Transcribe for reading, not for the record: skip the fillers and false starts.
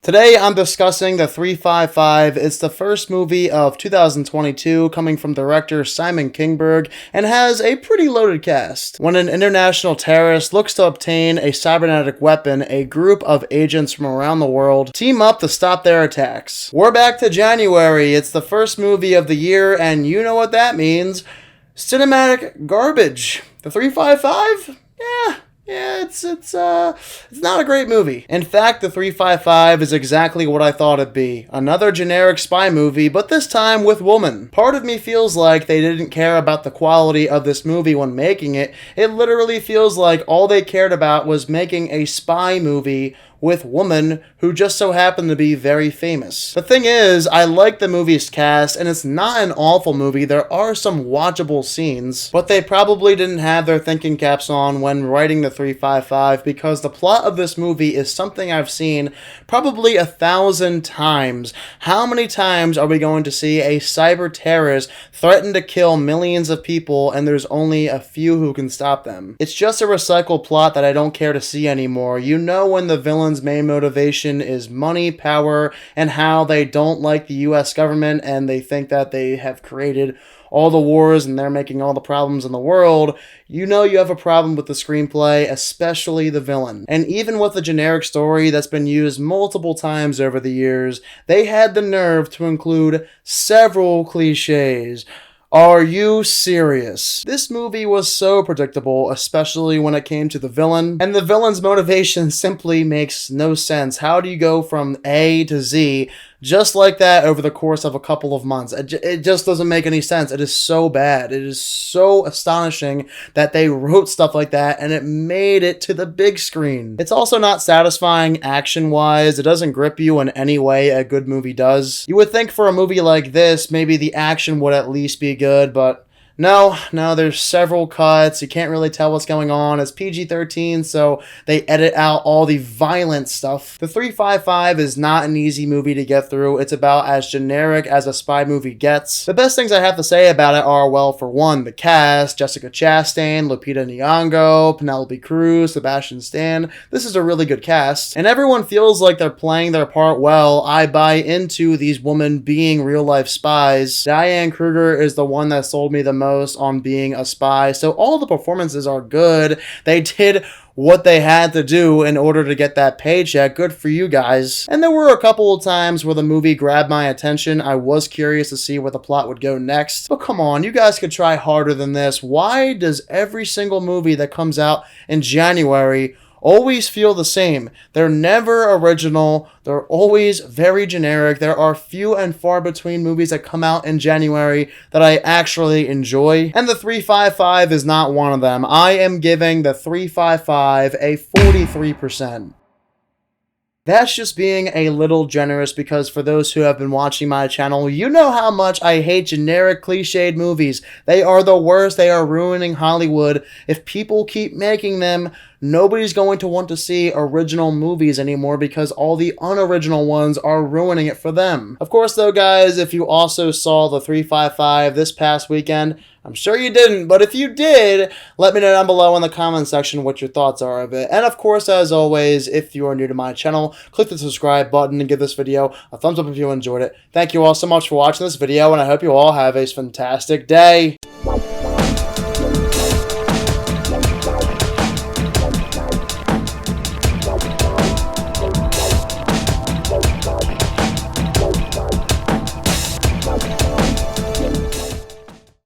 Today I'm discussing the 355. It's the first movie of 2022 coming from director Simon Kinberg and has a pretty loaded cast. When an international terrorist looks to obtain a cybernetic weapon, a group of agents from around the world team up to stop their attacks. We're back to January. It's the first movie of the year and you know what that means. Cinematic garbage. The 355? Yeah, it's not a great movie. In fact, the 355 is exactly what I thought it'd be. Another generic spy movie, but this time with women. Part of me feels like they didn't care about the quality of this movie when making it. It literally feels like all they cared about was making a spy movie with women who just so happen to be very famous. The thing is, I like the movie's cast, and it's not an awful movie. There are some watchable scenes, but they probably didn't have their thinking caps on when writing the 355 because the plot of this movie is something I've seen probably 1,000 times. How many times are we going to see a cyber terrorist threaten to kill millions of people and there's only a few who can stop them? It's just a recycled plot that I don't care to see anymore. You know when the villain's main motivation is money, power, and how they don't like the US government and they think that they have created all the wars and they're making all the problems in the world, you know you have a problem with the screenplay, especially the villain. And even with a generic story that's been used multiple times over the years, they had the nerve to include several cliches. Are you serious? This movie was so predictable, especially when it came to the villain, and the villain's motivation simply makes no sense. How do you go from A to Z just like that over the course of a couple of months? It just doesn't make any sense. It is so bad. It is so astonishing that they wrote stuff like that and it made it to the big screen. It's also not satisfying action-wise. It doesn't grip you in any way a good movie does. You would think for a movie like this, maybe the action would at least be good, but no, there's several cuts. You can't really tell what's going on. It's PG-13, so they edit out all the violent stuff. The 355 is not an easy movie to get through. It's about as generic as a spy movie gets. The best things I have to say about it are, well, for one, the cast: Jessica Chastain, Lupita Nyong'o, Penelope Cruz, Sebastian Stan. This is a really good cast, and everyone feels like they're playing their part well. I buy into these women being real-life spies. Diane Kruger is the one that sold me the most on being a spy, so all the performances are good. They did what they had to do in order to get that paycheck. Good for you guys. And there were a couple of times where the movie grabbed my attention. I was curious to see where the plot would go next, but come on, you guys could try harder than this. Why does every single movie that comes out in January always feel the same? They're never original. They're always very generic. There are few and far between movies that come out in January that I actually enjoy, and the 355 is not one of them. I am giving the 355 a 43%. That's just being a little generous because for those who have been watching my channel, you know how much I hate generic cliched movies. They are the worst. They are ruining Hollywood. If people keep making them, nobody's going to want to see original movies anymore because all the unoriginal ones are ruining it for them. Of course though, guys, if you also saw the 355 this past weekend, I'm sure you didn't, but if you did, let me know down below in the comment section what your thoughts are of it. And of course, as always, if you are new to my channel, click the subscribe button and give this video a thumbs up if you enjoyed it. Thank you all so much for watching this video, and I hope you all have a fantastic day.